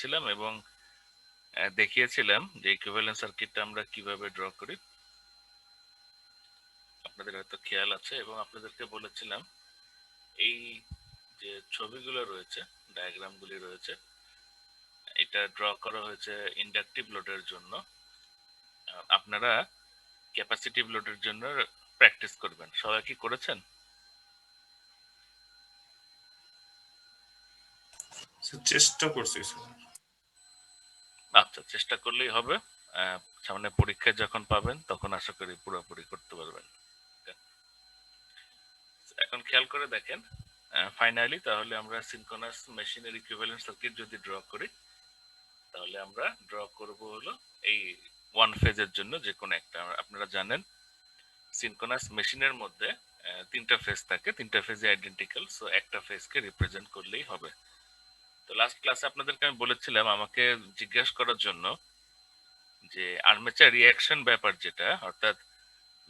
করেছিলাম এবং দেখিয়েছিলাম যে ইকুইভ্যালেন্ট সার্কিটটা আমরা কিভাবে ড্র করি। আপনাদের হয়তো খেয়াল আছে এবং আপনাদেরকে বলেছিলাম এই যে ছবিগুলো রয়েছে, ডায়াগ্রামগুলি রয়েছে, এটা ড্র করা হয়েছে ইন্ডাকটিভ লোডের জন্য। আপনারা ক্যাপাসিটিভ লোডের জন্য প্র্যাকটিস করবেন। সবাই কি করেছেন? চেষ্টা করছি স্যার। আচ্ছা, চেষ্টা করলেই হবে। সামনে পরীক্ষায় যখন পাবেন তখন আশা করি পুরোপুরি করতে পারবেন। এখন খেয়াল করে দেখেন, ফাইনালি তাহলে আমরা সিনক্রোনাস মেশিনের ইকুইভ্যালেন্ট সার্কিট যদি ড্র করি, তাহলে আমরা ড্র করব হলো এই ওয়ান ফেজের জন্য যে কোনো একটা। আপনারা জানেন সিনক্রোনাস মেশিনের মধ্যে তিনটা ফেজ থাকে, তিনটা ফেজে আইডেন্টিক্যাল, সো একটা ফেজকে রিপ্রেজেন্ট করলেই হবে। তো লাস্ট ক্লাসে আপনাদেরকে আমি বলেছিলাম আমাকে জিজ্ঞাসা করার জন্য যে আর্মেচার রিয়াকশন ব্যাপার যেটা, অর্থাৎ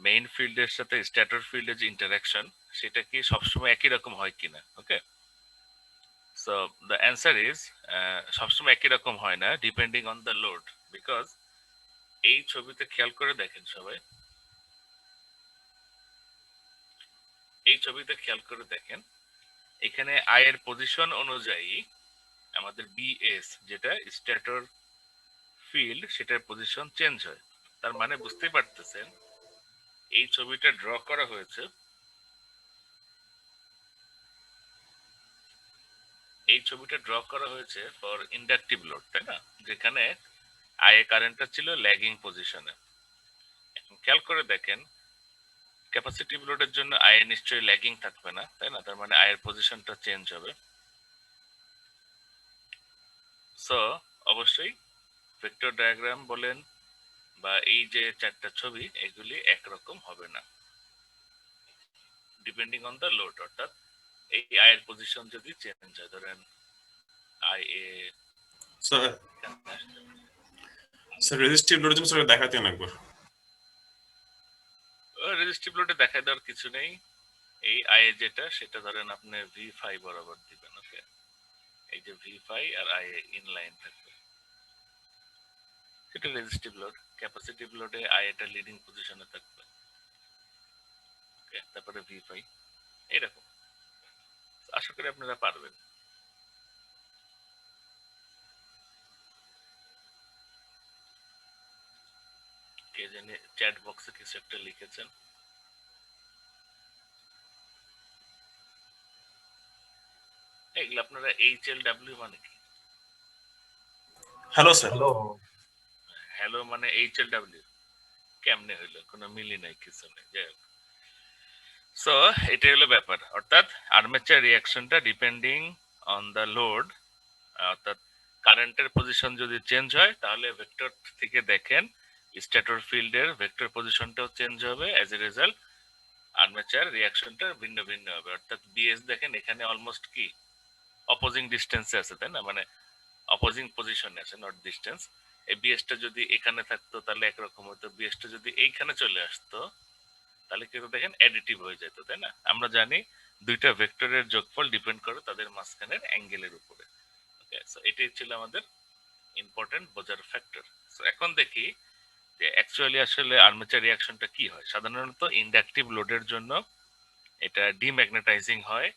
মেইন ফিল্ডের সাথে স্ট্যাটর ফিল্ডের যে ইন্টারাকশন, সেটা কি সবসময় একই রকম হয় কিনা। ওকে, সো দ্য অ্যান্সার ইজ সবসময় একই রকম হয় না, depending on the load. Because এই ছবিতে খেয়াল করে দেখেন সবাই, এই ছবিতে খেয়াল করে দেখেন, এখানে আই এর পজিশন অনুযায়ী আমাদের বিএস যেটা স্ট্যাটর ফিল্ড, সেটার পজিশন চেঞ্জ হয়। তার মানে বুঝতেই পারতেছেন এই ছবিটা ড্র করা হয়েছে, এই ছবিটা ড্র করা হয়েছে ফর ইন্ডাকটিভ লোড, তাই না, যেখানে আই এ কারেন্টটা ছিল ল্যাগিং পজিশনে। এখন খেয়াল করে দেখেন ক্যাপাসিটিভ লোডের জন্য আই এ নিশ্চয়ই ল্যাগিং থাকবে না, তাই না, তার মানে আই এর পজিশনটা চেঞ্জ হবে। সো অবশ্যই ভেক্টর ডায়াগ্রাম বলেন বা এই যে চারটা ছবি, এগুলি একরকম হবে না, ডিপেন্ডিং অন দ্য লোড। অর্থাৎ এই আই এর পজিশন যদি চেঞ্জ হয়, ধরেন I A sir sir resistive লোডের জন্য স্যার দেখাতে একবার। রেজিস্টিভ লোডে দেখা দেওয়ার কিছু নেই। এই আই এ যেটা, সেটা ধরেন আপনি V5 বরাবর দিবেন। ওকে, এই যে V5 R I A inline থাকবে, সেটা রেজিস্টিভ লোড। ক্যাপাসিটিভ লোডে আই এটা লিডিং পজিশনে থাকবে। ওকে, তারপরে V5 এইরকম। আশা করি আপনারা পারবেন। কে জানে চ্যাট বক্সে কিছু একটা লিখেছেন। এগুলো আপনারা HLW মানে কি? Hello sir. হ্যালো। হ্যালো মানে HLW কেমনে হইলো? কোনো মিলি নাই, কিছু নেই, যাই হোক। সো এটাই হলো ব্যাপার, অর্থাৎ আর্মেচার রিয়াকশনটা ডিপেন্ডিং অন দ্য লোড, অর্থাৎ কারেন্টের পজিশন যদি চেঞ্জ হয় তাহলে ভেক্টর থেকে দেখেন স্ট্যাটর ফিল্ডের ভেক্টর পজিশনটাও চেঞ্জ হবে, অ্যাজ এ রেজাল্ট আর্মেচার রিয়াকশনটা ভিন্ন ভিন্ন হবে। অর্থাৎ বিএস দেখেন এখানে অলমোস্ট কি অপোজিং ডিস্টেন্সে আছে, তাই না, মানে অপোজিং পজিশনে আছে, নট ডিস্টেন্স। এই বিএসটা যদি এখানে থাকতো তাহলে একরকম হতো, বিএসটা যদি এইখানে চলে আসতো তাহলে কিন্তু দেখেন অ্যাডিটিভ হয়ে যেত, তাই না। আমরা জানি দুইটা ভেক্টরের যোগফল ডিপেন্ড করে তাদের মাঝখানের অ্যাঙ্গেলের উপরে। ওকে, সো এটাই ছিল আমাদের ইম্পর্টেন্ট বোঝার ফ্যাক্টর। সো এখন দেখি যে অ্যাকচুয়ালি আসলে আর্মেচার রিয়াকশনটা কি হয়। সাধারণত ইন্ডাকটিভ লোডের জন্য এটা ডিম্যাগনেটাইজিং হয়,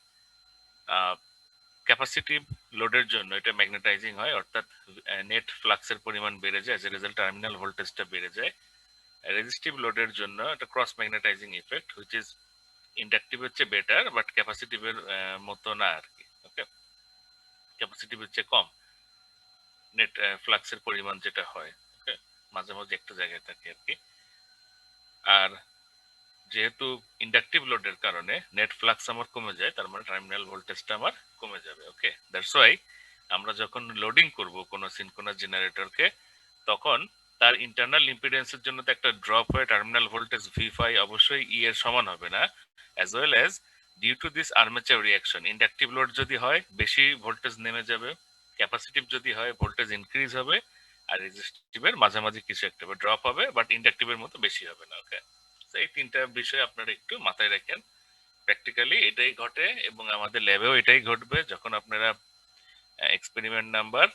ক্যাপাসিটিভ লোডের জন্য এটা ম্যাগনেটাইজিং হয়, অর্থাৎ নেট ফ্লাক্সের পরিমাণ বেড়ে যায়, এজ এ রেজাল্ট টার্মিনাল ভোল্টেজটা বেড়ে যায়। রেজিস্টিভ লোডের জন্য এটা cross magnetising effect, which is inductive হচ্ছে বেটার বাট ক্যাপাসিটিভের মতো না আর কি। ওকে, ক্যাপাসিটিভ হচ্ছে কম, নেট ফ্লাক্সের পরিমাণ যেটা হয়, ওকে, মাঝে মাঝে একটা জায়গায় থাকে আর কি। আর যেহেতু ইন্ডাকটিভ লোডের কারণে নেট ফ্লাক্স আমার কমে যায়, তার মানে টার্মিনাল ভোল্টেজটা আমার কমে যাবে। ওকে, দ্যাটস ওয়াই আমরা যখন লোডিং করব কোনো সিনক্রোনাস জেনারেটরকে, তখন তার ইন্টারনাল ইম্পিডেন্সের জন্য তো একটা ড্রপ হয়ে টার্মিনাল ভোল্টেজ V5 অবশ্যই ই এর সমান হবে না, as well as due to this armature reaction inductive load যদি হয় বেশি ভোল্টেজ নেমে যাবে, ক্যাপাসিটিভ যদি হয় ভোল্টেজ ইনক্রিজ হবে, আর রেজিস্টিভের মাঝামাঝি কিছু একটা ড্রপ হবে, বাট ইন্ডাকটিভের মতো বেশি হবে না। ওকে, তো এই তিনটা বিষয় আপনারা একটু মাথায় রাখেন। প্র্যাকটিক্যালি এটাই ঘটে এবং আমাদের ল্যাবেও এটাই ঘটবে। যখন আপনারা এক্সপেরিমেন্ট নাম্বার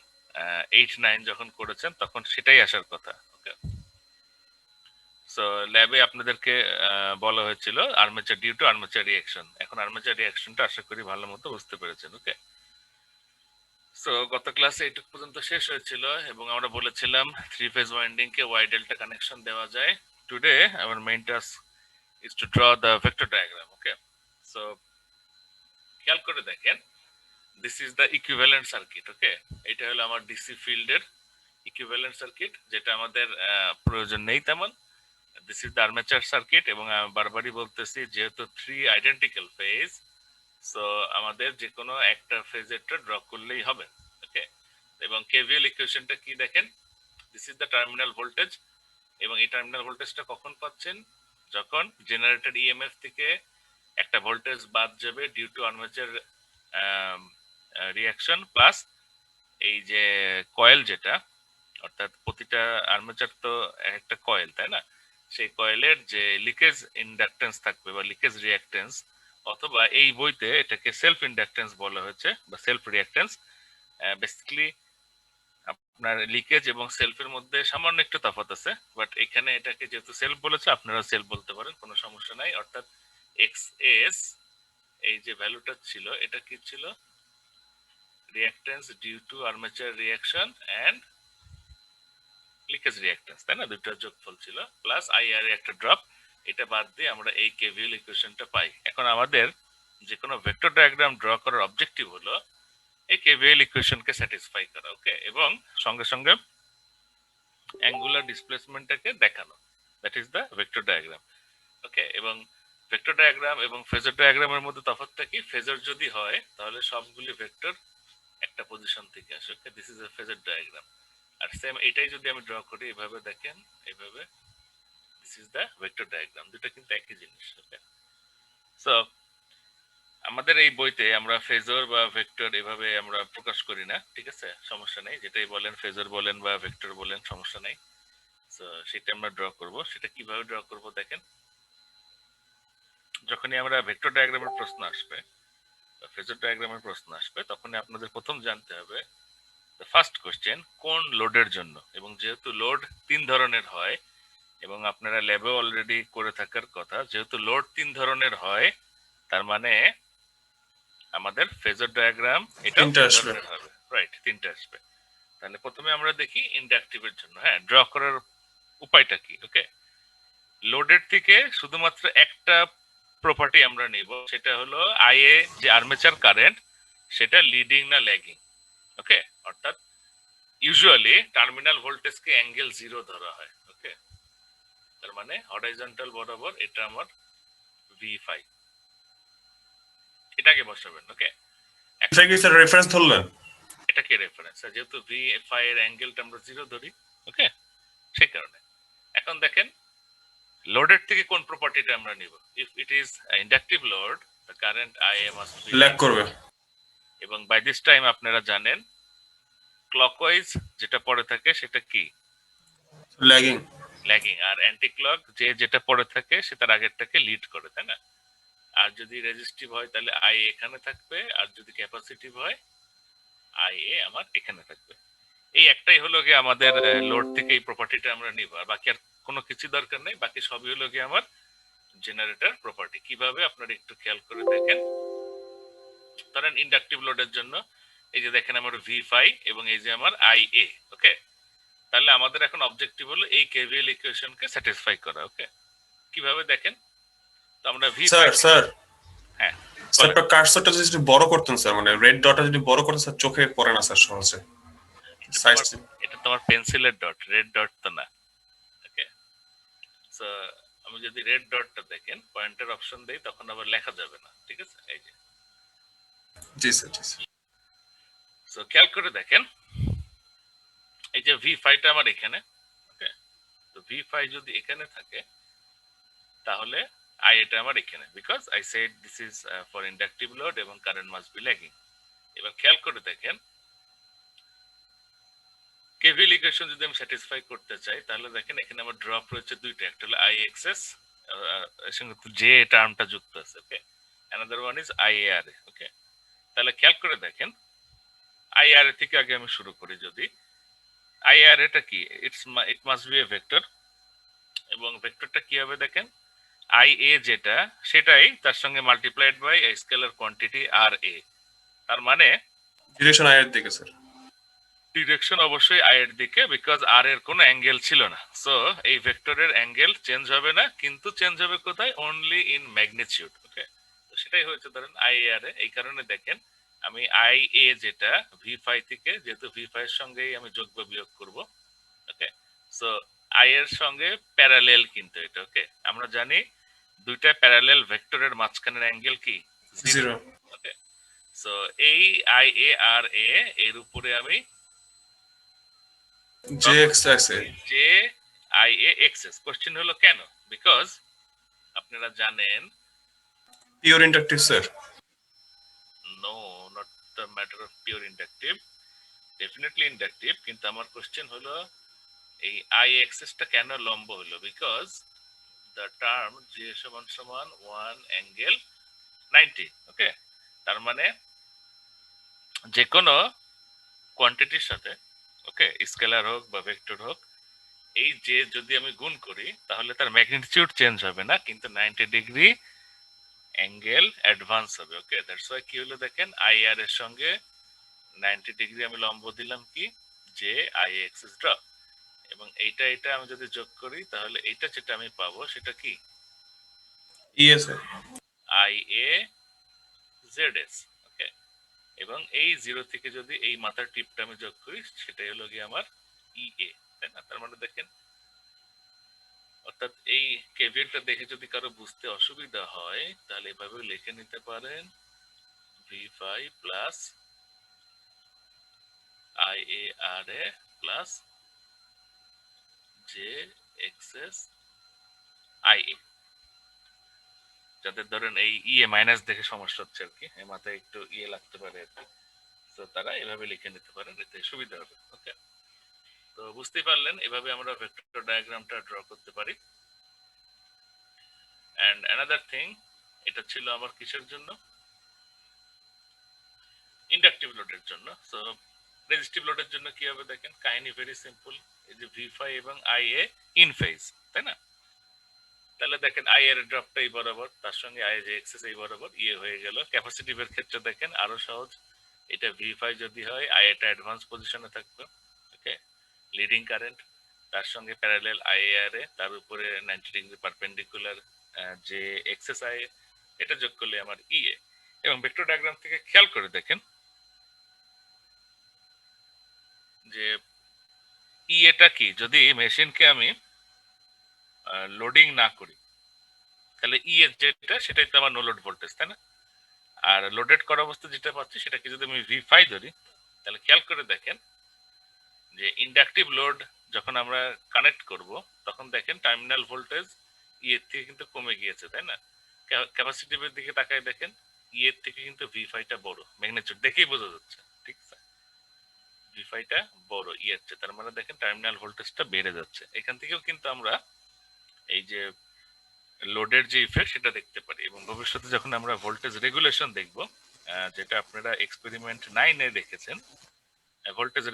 8-9 যখন করেছেন তখন সেটাই আসার কথা। ওকে, সো ল্যাবে আপনাদেরকে বলা হয়েছিল armature due to armature reaction. এখন আর্মেচার রিঅ্যাকশনটা আশা করি ভালো মতো বুঝতে পেরেছেন। ওকে, সো গত ক্লাসে এইটুকু পর্যন্ত শেষ হয়েছিল এবং আমরা বলেছিলাম থ্রি ফেজ ওয়াইন্ডিং কে ওয়াই ডেল্টা কানেকশন দেওয়া যায়। Today our main task is to draw the vector diagram. Okay, so খেয়াল করে দেখেন, this is the equivalent circuit. Okay, এটা হলো আমার ডিসি ফিল্ডের ইকুইভ্যালেন্ট সার্কিট, যেটা আমাদের প্রয়োজন নেই তেমন। This is the armature circuit, এবং আমি বারবারই বলতেছি যেহেতু থ্রি আইডেন্টিক্যাল ফেজ, সো আমাদের যে কোনো একটা ফেজেরটা ড্র করলেই হবে। ওকে, এবং কেভিএল ইকুয়েশনটা কি দেখেন, this is the terminal voltage, এবং এই টার্মিনাল ভোল্টেজটা কখন পাচ্ছেন, যখন জেনারেটেড ইএমএফ থেকে একটা ভোল্টেজ বাদ যাবে due to armature reaction plus এই যে কয়েল যেটা, অর্থাৎ প্রতিটা আর্মেচার তো একটা কয়েল, তাই না? সেই কয়েলের যে লিকেজ ইন্ডাকটেন্স থাকবে বা লিকেজ রিঅ্যাকটেন্স, অথবা এই বইতে এটাকে সেলফ ইন্ডাকটেন্স বলা হয়েছে বা সেলফ রিঅ্যাকটেন্স। বেসিক্যালি আপনার লিকেজ এবং সেলফের মধ্যে সামান্য একটু তফাৎ আছে, বাট এখানে এটাকে যেহেতু সেলফ বলেছে আপনারা সেলফ বলতে পারেন, কোনো সমস্যা নাই। অর্থাৎ এক্স এস এই যে ভ্যালুটা ছিল, এটা কি ছিল, reactance due to armature reaction and leakage reactance, তাই না? দুইটার যোগফল ছিল, প্লাস আইআর এর একটা ড্রপ। এটা বাদ দিয়ে আমরা এই কেভিএল ইকুয়েশনটা পাই। এখন আমাদের যে কোনো ভেক্টর ডায়াগ্রাম ড্র করার অবজেক্টিভ হলো এই কেভিএল ইকুয়েশনকে স্যাটিসফাই করা। ওকে, এবং সঙ্গে সঙ্গে অ্যাঙ্গুলার ডিসপ্লেসমেন্টটাকে দেখানো, that is the vector diagram. Okay, এবং ভেক্টর ডায়াগ্রাম এবং ফেজর ডায়াগ্রামের মধ্যে তফাৎটা কি, ফেজর যদি হয় তাহলে সবগুলি ভেক্টর একটা পজিশন থেকে আসে। Okay, this is a phasor diagram. আর সেম এটাই যদি আমি ড্র করি, এভাবে দেখেন, এভাবে, this is the vector diagram. দুটো কিন্তু একই জিনিস। ওকে, সো আমাদের এই বইতে আমরা ফেজর বা ভেক্টর এভাবে আমরা প্রকাশ করি না, ঠিক আছে? সমস্যা নেই, যেটাই বলেন, ফেজর বলেন বা ভেক্টর বলেন, সমস্যা নেই। সো সেটা আমরা ড্র করব। সেটা কিভাবে ড্র করব দেখেন, যখনই আমরা ভেক্টর ডায়াগ্রামের প্রশ্ন আসবে বা ফেজর ডায়াগ্রামের প্রশ্ন আসবে, তখনই আপনাদের প্রথম জানতে হবে ফার্স্ট কোশ্চেন কোন লোডের জন্য। এবং যেহেতু লোড তিন ধরনের হয়, এবং আপনারা ল্যাবে অলরেডি করে থাকার কথা, যেহেতু লোড তিন ধরনের হয়, তার মানে আমাদের ফেজর ডায়াগ্রাম এটাও তিনটা তিন আসবে। ধরনের হবে। রাইট, তিনটা আসবে। তাহলে প্রথমে আমরা দেখি ইন্ডাকটিভের জন্য, হ্যাঁ, ড্র করার উপায়টা কি। ওকে, লোডের থেকে শুধুমাত্র একটা প্রপার্টি আমরা নিব, সেটা হলো আইএ যে আর্মেচার কারেন্ট, সেটা লিডিং না ল্যাগিং। ওকে, অর্থাৎ ইউজুয়ালি টার্মিনাল ভোল্টেজকে অ্যাঙ্গেল জিরো ধরা হয়। ওকে, তার মানে হরাইজন্টাল বরাবর এটা আমার ভি5, এটাকে বসাবেন। ওকে, এটা এখন কি স্যার রেফারেন্স ধরলেন? এটাকে রেফারেন্স, যেহেতু ভি5 এর অ্যাঙ্গেলটা আমরা জিরো ধরি, ওকে, সেই কারণে। এখন দেখেন লোডের থেকে কোন প্রপার্টিটা আমরা নিব। If it is inductive load, the current IA must be lag করবে। এবং বাই দিস টাইম আপনারা জানেন ক্লকওয়াইজ যেটা পড়ে থাকে সেটা কি, ল্যাগিং। ল্যাগিং। আর অ্যান্টি ক্লক যে যেটা পড়ে থাকে সে তার আগেরটাকে লিড করে, তাই না? আর যদি রেজিস্টিভ হয় তাহলে আই এখানে থাকবে, আর যদি ক্যাপাসিটিভ হয় আই এ আমার এখানে থাকবে। এই একটাই হলো গিয়ে আমাদের লোড থেকে এই প্রপার্টিটা আমরা নিব, আর বাকি আর কোনো কিছু দরকার নেই। বাকি সবই হলো গিয়ে আমার জেনারেটর প্রপার্টি। কিভাবে আপনারা একটু খেয়াল করে দেখেন, ধরেন ইন্ডাকটিভ লোডের জন্য এই যে দেখেন আমার ভি5 এবং এই যে আমার আই এ। ওকে, তাহলে আমাদের এখন অবজেক্টিভ হলো এই কেভিএল ইকুয়েশনকে স্যাটিসফাই করা। ওকে, কিভাবে দেখেন, তো আমরা স্যার ভি5, স্যার হ্যাঁ স্যার বলেন। আপনার কার্সরটা যদি একটু বড় করতেন স্যার, মানে রেড ডটটা যদি বড় করতেন স্যার, চোখে পড়ে না স্যার সহজে। এটা সাইজ। তোমার এটা তোমার পেন্সিলের ডট, রেড ডট তো না। ওকে, সো আমি যদি রেড ডটটা দেখেন পয়েন্টার অপশন দেই, তখন আবার লেখা যাবে না, ঠিক আছে? এই যে, জি স্যার, জি স্যার। সো খেয়াল করে দেখেন, এই যে ভি5টা আমার এখানে। ওকে, তো ভি5 যদি এখানে থাকে তাহলে আই এটা আমার এখানে, because I said this is for inductive load এবং কারেন্ট মাস্ট বি ল্যাগিং। এবার খেয়াল করে দেখেন, কেভিএল ইকুয়েশন যদি আমি স্যাটিসফাই করতে চাই, তাহলে দেখেন এখানে আমার ড্রপ রয়েছে দুইটা, একটা হলো আই এক্সএস, এর সঙ্গে যে টার্মটা যুক্ত আছে। Okay, another one is I A R. Okay, তাহলে খেয়াল করে দেখেন আইআরএ থেকে আগে আমি শুরু করি। যদি আইআরএটা কি, it must B A vector, এবং ভেক্টরটা কি হবে দেখেন, আই এ যেটা সেটাই তার সঙ্গে multiplied by a scalar quantity R A. তার মানে ডিরেকশন আই এর দিকে স্যার। ডিরেকশন অবশ্যই আই এর দিকে, বিকজ আর এর কোনো অ্যাঙ্গেল ছিল না। সো এই ভেক্টরের অ্যাঙ্গেল চেঞ্জ হবে না, কিন্তু চেঞ্জ হবে কোথায়, অনলি ইন ম্যাগনিটিউড। ওকে, তো সেটাই হয়েছে ধরেন আই আর এ। এই কারণে দেখেন আমি আই এ যেটা ভি ফাই থেকে, যেহেতু ভি ফাই এর সঙ্গেই আমি যোগ বা বিয়োগ করব। ওকে, সো আই এর সঙ্গে প্যারালেল কিন্তু এটা। ওকে, আমরা জানি দুইটা প্যারালেল ভেক্টরের মাঝখানের অ্যাঙ্গেল কি, জিরো। জিরো। ওকে, সো এই আই এ আর এ এর উপরে আমি জে এক্স আছে। যে আই এ এক্সএস। কোশ্চেন হলো কেন, বিকজ আপনারা জানেন, pure inductive sir. No, not the matter of pure inductive, definitely inductive, কিন্তু আমার কোশ্চেন হলো এই আই এক্সএসটা কেন লম্ব হলো, বিকজ দ্য টার্ম যে সমান সমান 1 ∠90। ওকে, তার মানে যে কোনো কোয়ান্টিটির সাথে, ওকে, স্কেলার হোক বা ভেক্টর হোক, এই যে যদি আমি গুণ করি তাহলে তার ম্যাগনিটিউড চেঞ্জ হবে না, কিন্তু 90 ডিগ্রি অ্যাঙ্গেল অ্যাডভান্স হবে। ওকে, দ্যাটস ওয়াই কি হলো দেখেন, আই আর এর সঙ্গে 90 ডিগ্রি আমি লম্ব দিলাম কি, যে আই এক্সিস ড্রপ, এবং এইটা আমি যদি যোগ করি তাহলে এইটা যেটা আমি পাবো সেটা কি, ই এ sir. I A Z S. Okay, এবং এই জিরো থেকে যদি এই মাথার টিপটা আমি যোগ করি সেটাই হলো গিয়ে আমার ই এ, তাই না? তার মানে দেখেন, অর্থাৎ এই কেভিএলটা দেখে যদি কারো বুঝতে অসুবিধা হয় তাহলে এভাবে লিখে নিতে পারেন, V phi plus I A R A plus J XS I A. যাদের ধরেন এই ইএ মাইনাস দেখে সমস্যা হচ্ছে আর কি, এই মাথায় একটু ইয়ে লাগতে পারে আর কি, তো তারা এভাবে লিখে নিতে পারেন, এতে সুবিধা হবে। ওকে, তো বুঝতেই পারলেন এভাবে আমরা ভেক্টর ডায়াগ্রামটা ড্র করতে পারি। অ্যান্ড অ্যানাদার থিং, এটা ছিল আমার কিসের জন্য, ইন্ডাকটিভ লোডের জন্য। সো রেজিস্টিভ লোডের জন্য কি হবে দেখেন, কাহিনী ভেরি সিম্পল। এই যে ভি ফাই এবং আই এ ইন ফেজ, তাই না? তাহলে দেখেন আই এর ড্রপটা এই বরাবর, তার সঙ্গে আই যে এক্সেস এই বরাবর, ইয়ে হয়ে গেল। ক্যাপাসিটিভের ক্ষেত্রে দেখেন আরো সহজ, এটা ভি ফাই যদি হয়, আই এটা অ্যাডভান্স পজিশনে থাকবে। ওকে, লিডিং কারেন্ট, তার সঙ্গে প্যারালেল আই আর এ, তার উপরে 90 ডিগ্রি পারপেন্ডিকুলার যে এক্সেস আই, এটা যোগ করলে আমার ইএ। এবং ভেক্টর ডায়াগ্রাম থেকে খেয়াল করে দেখেন যে ইএটা কি, যদি মেশিনকে আমি লোডিং না করি তাহলে ই এর যেটা সেটাই তো আমার নো লোড ভোল্টেজ, তাই না? আর লোডেড করা অবস্থা যেটা পাচ্ছি সেটাকে যদি আমি ভি ফাই ধরি, তাহলে খেয়াল করে দেখেন যে ইন্ডাকটিভ লোড যখন আমরা কানেক্ট করব তখন দেখেন টার্মিনাল ভোল্টেজ ই এর থেকে কিন্তু কমে গিয়েছে, তাই না? ক্যাপাসিটিভের দিকে তাকায় দেখেন, ই এর থেকে কিন্তু ভি ফাইটা বড়, ম্যাগনিটিউড দেখেই বোঝা যাচ্ছে, ঠিক আছে? ভি ফাইটা বড় ই এর চেয়ে, তার মানে দেখেন টার্মিনাল ভোল্টেজটা বেড়ে যাচ্ছে। এখান থেকেও কিন্তু আমরা এই যে লোডের যে ইফেক্ট সেটা দেখতে পারি। এবং ভবিষ্যতে যখন আমরা ভোল্টেজ রেগুলেশন দেখব, যেটা আপনারা এক্সপেরিমেন্ট 9-এ দেখেছেন, ভোল্টেজ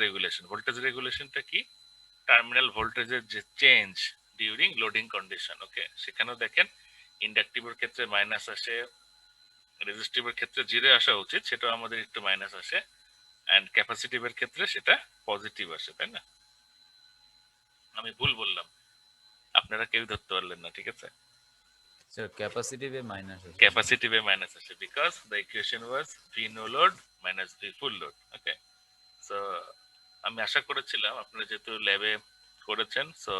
রেগুলেশনটা কি, টার্মিনাল ভোল্টেজের যে চেঞ্জ ডিউরিং লোডিং কন্ডিশন। ওকে, সেখানেও দেখেন ইন্ডাকটিভের ক্ষেত্রে মাইনাস আসে, রেজিস্টিভের ক্ষেত্রে জিরো আসা উচিত, সেটাও আমাদের একটু মাইনাস আসে, অ্যান্ড ক্যাপাসিটিভের ক্ষেত্রে সেটা পজিটিভ আসে, তাই না? আমি ভুল বললাম, আপনারা কেউ ধরতে পারলেন না, ঠিক আছে? স্যার ক্যাপাসিটিভে মাইনাস আছে। ক্যাপাসিটিভে মাইনাস আসে because the equation was V no load minus V full load. Okay, so আমি আশা করেছিলাম আপনারা যেহেতু ল্যাবে করেছেন, সো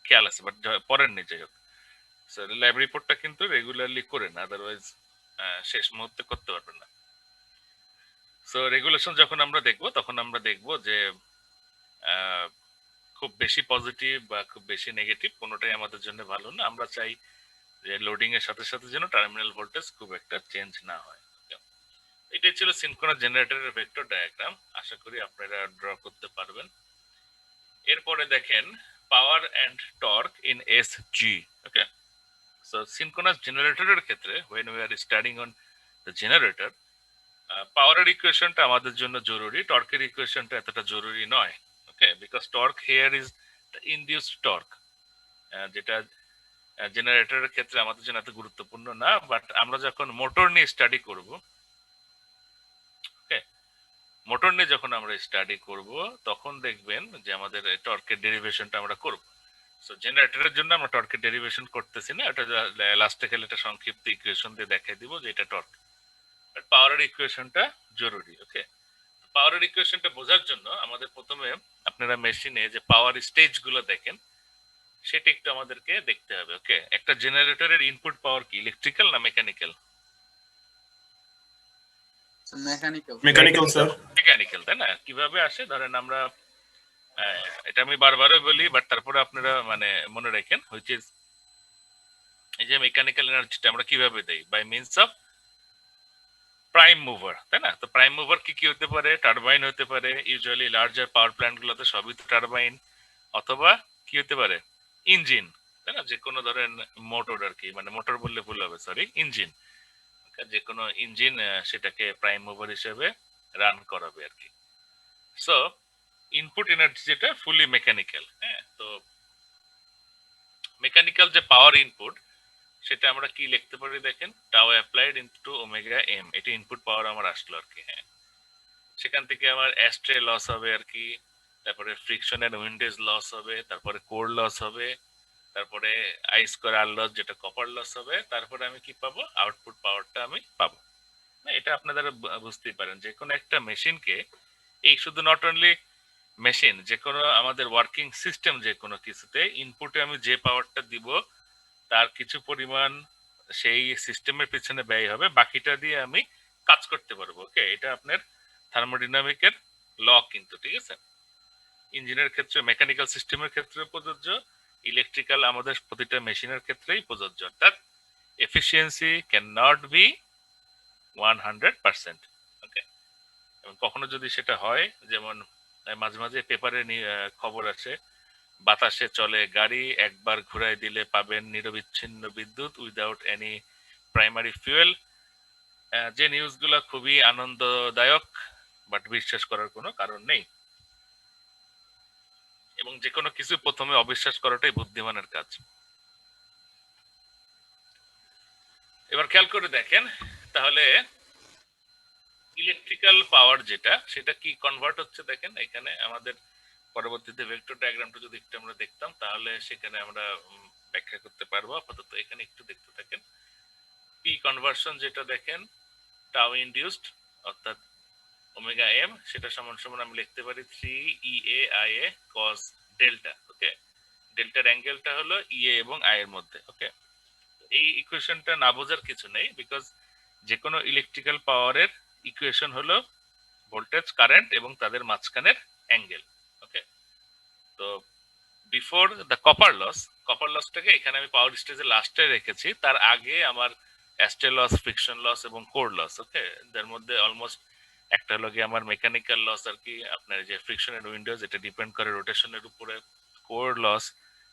খেয়াল আছে, বাট পড়েননি, যাই হোক। সো ল্যাব রিপোর্টটা কিন্তু রেগুলারলি করেন, আদারওয়াইজ শেষ মুহূর্তে করতে পারবেন না। সো রেগুলেশন যখন আমরা দেখব তখন আমরা দেখব যে আহ, খুব বেশি পজিটিভ বা খুব বেশি নেগেটিভ কোনোটাই আমাদের জন্য ভালো না। আমরা চাই যে লোডিং এর সাথে সাথে যেন টার্মিনাল ভোল্টেজ খুব একটা চেঞ্জ না হয়। এটাই ছিল সিনক্রোনাস জেনারেটরের ভেক্টর ডায়াগ্রাম, আশা করি আপনারা ড্র করতে পারবেন। এরপরে দেখেন power and torque in S G. Okay, so synchronous জেনারেটরের ক্ষেত্রে when we are studying on the generator, পাওয়ারের ইকুয়েশনটা আমাদের জন্য জরুরি, টর্কের ইকুয়েশনটা এতটা জরুরি নয়। Okay, because torque here is the induced torque, যেটা জেনারেটরের ক্ষেত্রে আমাদের জন্য এত গুরুত্বপূর্ণ না। বাট আমরা যখন মোটর নিয়ে স্টাডি করব, ওকে, মোটর নিয়ে যখন আমরা স্টাডি করব তখন দেখবেন যে আমাদের টর্কের ডেরিভেশনটা আমরা করব। সো জেনারেটরের জন্য আমরা টর্কের ডেরিভেশন করতেছি না, এটা লাস্টে গেলে একটা সংক্ষিপ্ত ইকুয়েশন দিয়ে দেখাই দিব যে এটা টর্ক। বাট পাওয়ারের ইকুয়েশনটা জরুরি। ওকে, পাওয়ারের ইকুয়েশনটা বোঝার জন্য আমাদের প্রথমে আপনারা মেশিনে যে পাওয়ার স্টেজ গুলো দেখেন সেটা একটু আমাদেরকে দেখতে হবে। ওকে, একটা জেনারেটরের ইনপুট পাওয়ার কি, ইলেকট্রিক্যাল না mechanical? Mechanical. Mechanical sir. Mechanical, তাই না? কিভাবে আসে ধরেন আমরা এটা আমি বারবারই বলি, বাট তারপরে আপনারা মানে মনে রাখেন, হুইচ ইজ এই যে মেকানিক্যাল এনার্জিটা আমরা কিভাবে দেই, by means of prime mover, তাই না? তো প্রাইম মুভার কি কি হতে পারে? টারবাইন হতে পারে, ইউজুয়ালি লার্জার পাওয়ার প্ল্যান্ট গুলোতে সবই তো টারবাইন। অথবা কি হতে পারে? ইঞ্জিন, তাই না? যে কোনো ধরেন মোটর আর কি, মানে মোটর বললে ভুল হবে, সরি, ইঞ্জিন। যে কোনো ইঞ্জিন সেটাকে প্রাইম মুভার হিসেবে রান করাবে আর কি। সো ইনপুট এনার্জি যেটা ফুলি মেকানিক্যাল। হ্যাঁ, তো মেকানিক্যাল যে পাওয়ার ইনপুট সেটা আমরা কি লিখতে পারি দেখেন, টাও অ্যাপ্লাইড ইনটু ওমেগা এম, এটা ইনপুট পাওয়ার আমার আসলো আর কি। হ্যাঁ, সেখান থেকে আমার অ্যাস্ট্রে লস হবে আর কি, তারপরে ফ্রিকশন এন্ড উইন্ডেজ লস হবে, তারপরে কোর লস হবে, তারপরে আই স্কোয়ার আর লস যেটা কপার লস হবে, তারপরে আমি কি পাবো? আউটপুট পাওয়ারটা আমি পাবো। না, এটা আপনারা বুঝতেই পারেন যে কোনো একটা মেশিনকে, এই শুধু নট অনলি মেশিন, যে কোনো আমাদের ওয়ার্কিং সিস্টেম যে কোনো কিছুতে ইনপুটে আমি যে পাওয়ারটা দিব তার কিছু পরিমাণ সেই সিস্টেমের পিছনে ব্যয় হবে, বাকিটা দিয়ে আমি কাজ করতে পারবো। ওকে, এটা আপনার থার্মোডাইনামিকের ল কিন্তু, ঠিক আছে? ইঞ্জিনের ক্ষেত্রে, মেকানিক্যাল সিস্টেমের ক্ষেত্রে প্রযোজ্য, ইলেকট্রিক্যাল আমাদের প্রতিটা মেশিনের ক্ষেত্রেই প্রযোজ্য। অর্থাৎ এফিসিয়েন্সি ক্যান নট বি 100%। ওকে, এবং কখনো যদি সেটা হয়, যেমন মাঝে মাঝে পেপারে খবর আসে, বাতাসে চলে গাড়ি, একবার ঘুরাই দিলে পাবেন নিরবিচ্ছিন্ন বিদ্যুৎ উইদাউট এনি প্রাইমারি ফুয়েল। যে নিউজগুলো খুবই আনন্দদায়ক, বাট বিশ্বাস করার কোনো কারণ নেই। এবং যে কোনো কিছু প্রথমে অবিশ্বাস করাটাই বুদ্ধিমানের কাজ। এবার খেয়াল করে দেখেন তাহলে ইলেকট্রিক্যাল পাওয়ার যেটা, সেটা কি কনভার্ট হচ্ছে দেখেন এখানে আমাদের। পরবর্তীতে ভেক্টর ডায়াগ্রামটা যদি একটু আমরা দেখতাম তাহলে সেখানে আমরা ব্যাখ্যা করতে পারবো। আপাতত এখানে একটু দেখতে থাকেন। পি কনভার্সন যেটা দেখেন, টাউ ইনডিউসড অর্থাৎ ওমেগা এম, সেটা সমান সমান আমি লিখতে পারি 3 EA IA cos ডেল্টা। ওকে, ডেল্টার অ্যাঙ্গেলটা হলো ইএ এবং আই এর মধ্যে। ওকে, এই ইকুয়েশনটা না বোঝার কিছু নেই, বিকজ যে কোনো ইলেকট্রিক্যাল পাওয়ারের ইকুয়েশন হলো ভোল্টেজ, কারেন্ট এবং তাদের মাঝখানের অ্যাঙ্গেল। ওকে, তো বিফোর দ্য কপার লসটাকে এখানে আমি পাওয়ার স্টেজের লাস্টে রেখেছি, তার আগে আমার অ্যাস্ট্রে লস, ফ্রিকশন লস এবং কোর লস। ওকে, এর মধ্যে অলমোস্ট একটা হলো গিয়ে আমার মেকানিক্যাল লস আর কি, আপনার যে ফ্রিকশন এন্ড উইন্ডোজ, এটা ডিপেন্ড করে রোটেশনের উপরে। কোর লস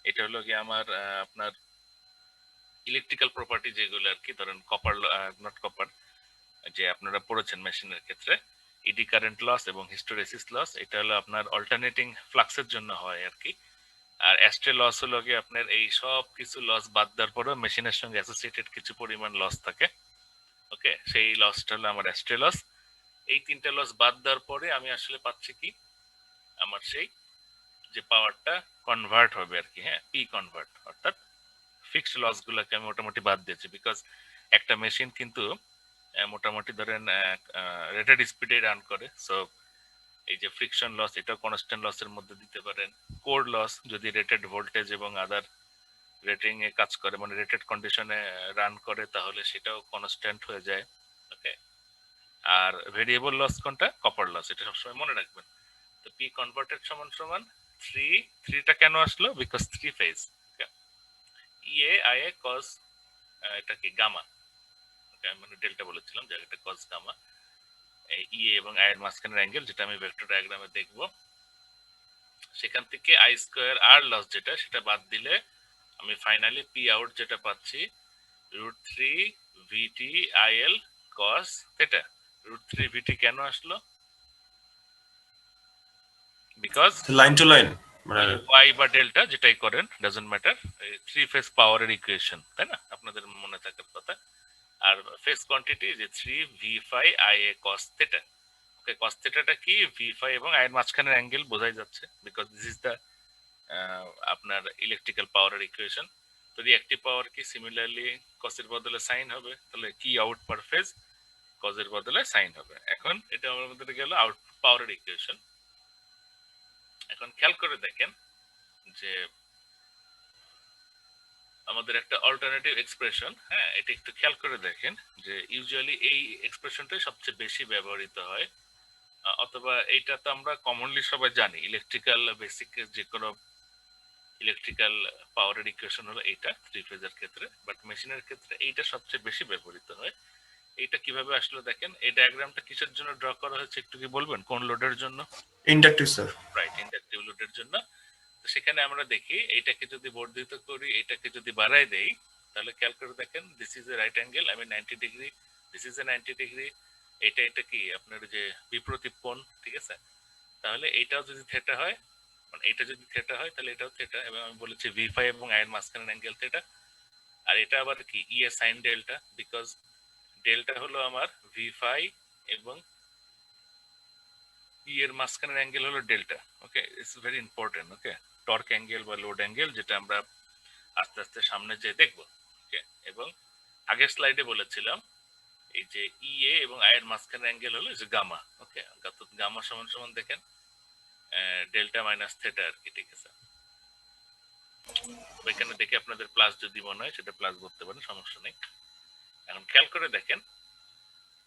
এটা হলো গিয়ে আমার আপনার ইলেকট্রিক্যাল প্রপার্টি যেগুলো আর কি, ধরেন কপার, নট কপার, যে আপনারা পড়েছেন মেশিনের ক্ষেত্রে, ইডি কারেন্ট লস এবং হিস্টোরেসিস লস, এটা হলো আপনার অল্টারনেটিং ফ্লাক্সের জন্য হয় আর কি। আর অ্যাস্ট্রে লস হলো গিয়ে আপনার এই সব কিছু লস বাদ দেওয়ার পরেও মেশিনের সঙ্গে অ্যাসোসিয়েটেড কিছু পরিমাণ লস থাকে। ওকে, সেই লসটা হলো আমার অ্যাস্ট্রে লস। এই তিনটা লস বাদ দেওয়ার পরে আমি আসলে পাচ্ছি কি, আমার সেই যে পাওয়ারটা কনভার্ট হবে আর কি। হ্যাঁ, পি কনভার্ট, অর্থাৎ ফিক্সড লস গুলোকে আমি মোটামুটি বাদ দিয়েছি, বিকজ একটা মেশিন কিন্তু মোটামুটি ধরেন রেটেড স্পিডে রান করে। সো এই যে ফ্রিকশন লস, এটা কনস্ট্যান্ট লসের মধ্যে দিতে পারেন। কোর লস যদি রেটেড ভোল্টেজ এবং আদার রেটিং এ কাজ করে, মানে রেটেড কন্ডিশনে রান করে, তাহলে সেটাও কনস্ট্যান্ট হয়ে যায়। ওকে, আর ভেরিয়েবল লস কোনটা? কপার লস, এটা সবসময় মনে রাখবেন। তো পি কনভার্টেড সমান সমান 3টা কেন আসলো? Because 3 phase. E A I A cos, এটা কি গামা, মানে ডেল্টা বলেছিলাম, জায়গাটা কজ গামা, ইএ এবং আই এর মাঝখানের অ্যাঙ্গেল, যেটা আমি ভেক্টর ডায়াগ্রামে দেখব। সেখান থেকে আই স্কোয়ার আর লস যেটা, সেটা বাদ দিলে আমি ফাইনালি পি আউট যেটা পাচ্ছি √3 VT IL cos থিটা। √3 ভিটি কেন আসলো? বিকজ লাইন টু লাইন মানে ওয়াই বা ডেল্টা যেটাই করেন ডাজন্ট ম্যাটার, থ্রি ফেজ পাওয়ারের ইকুয়েশন, তাই না? আপনাদের মনে থাকার কথা। আর ফেজ কোয়ান্টিটি যে 3 v5 ia cos theta। ওকে, cos theta কি? v5 এবং i এর মাঝখানের অ্যাঙ্গেল বোঝাই যাচ্ছে, বিকজ দিস ইজ দ্য আপনার ইলেকট্রিক্যাল পাওয়ারের ইকুয়েশন। তো রিঅ্যাক্টিভ পাওয়ার কি সিমিলারলি cos এর বদলে সাইন হবে, তাহলে কি আউট পার ফেজ cos এর বদলে সাইন হবে। এখন এটা আমাদের গেল আউটপুট পাওয়ারের ইকুয়েশন। এখন খেয়াল করে দেখেন যে আমাদের একটা অল্টারনেটিভ এক্সপ্রেশন, হ্যাঁ, এটা একটু খেয়াল করে দেখেন যে ইউজুয়ালি এই এক্সপ্রেশনটাই সবচেয়ে বেশি ব্যবহৃত হয়, অথবা এইটা তো আমরা কমনলি সবাই জানি, ইলেকট্রিক্যাল বেসিক যে কোনো ইলেকট্রিক্যাল পাওয়ারের ইকুয়েশন হলো এইটা থ্রি ফেজের ক্ষেত্রে, বাট মেশিনের ক্ষেত্রে এইটা সবচেয়ে বেশি ব্যবহৃত হয়। এইটা কিভাবে আসলো দেখেন, এই ডায়াগ্রামটা কিসের জন্য ড্র করা হয়েছে একটু কি বলবেন? কোন লোডের জন্য? Inductive sir. রাইট, ইন্ডাকটিভ লোডের জন্য। তো সেখানে আমরা দেখি এইটাকে যদি বর্ধিত করি, এটাকে যদি বাড়াই দেই, তাহলে খেয়াল করে দেখেন this is a right angle, আমি 90 degree, this is a 90 degree, এটা কি আপনার যে বিপরীত কোণ, ঠিক আছে? তাহলে এটাও যদি থেটা হয়, মানে এটা যদি থেটা হয় তাহলে এটাও থেটা, এবং আমি বলেছি v5 এবং i এর মাঝখানের অ্যাঙ্গেল থেটা। আর এটা আবার কি ই এ সাইন ডেল্টা, বিকজ ডেল্টা হলো আমার v5 এবং ই এর মাঝখানের অ্যাঙ্গেল হলো delta. Okay, it's very important. Okay, torque angle বা লোড অ্যাঙ্গেল, যেটা আমরা আস্তে আস্তে সামনে যেয়ে দেখবো। ওকে, এবং আগের স্লাইডে বলেছিলাম এই যে ই এ এবং আই এর মাঝখানের অ্যাঙ্গেল হলো যে গামা। ওকে, গামা সমান সমান দেখেন ডেল্টা মাইনাস থেটা আর কি, ঠিক আছে? এখানে দেখে আপনাদের প্লাস যদি মনে হয় সেটা প্লাস করতে পারেন, সমস্যা নেই। এখন খেয়াল করে দেখেন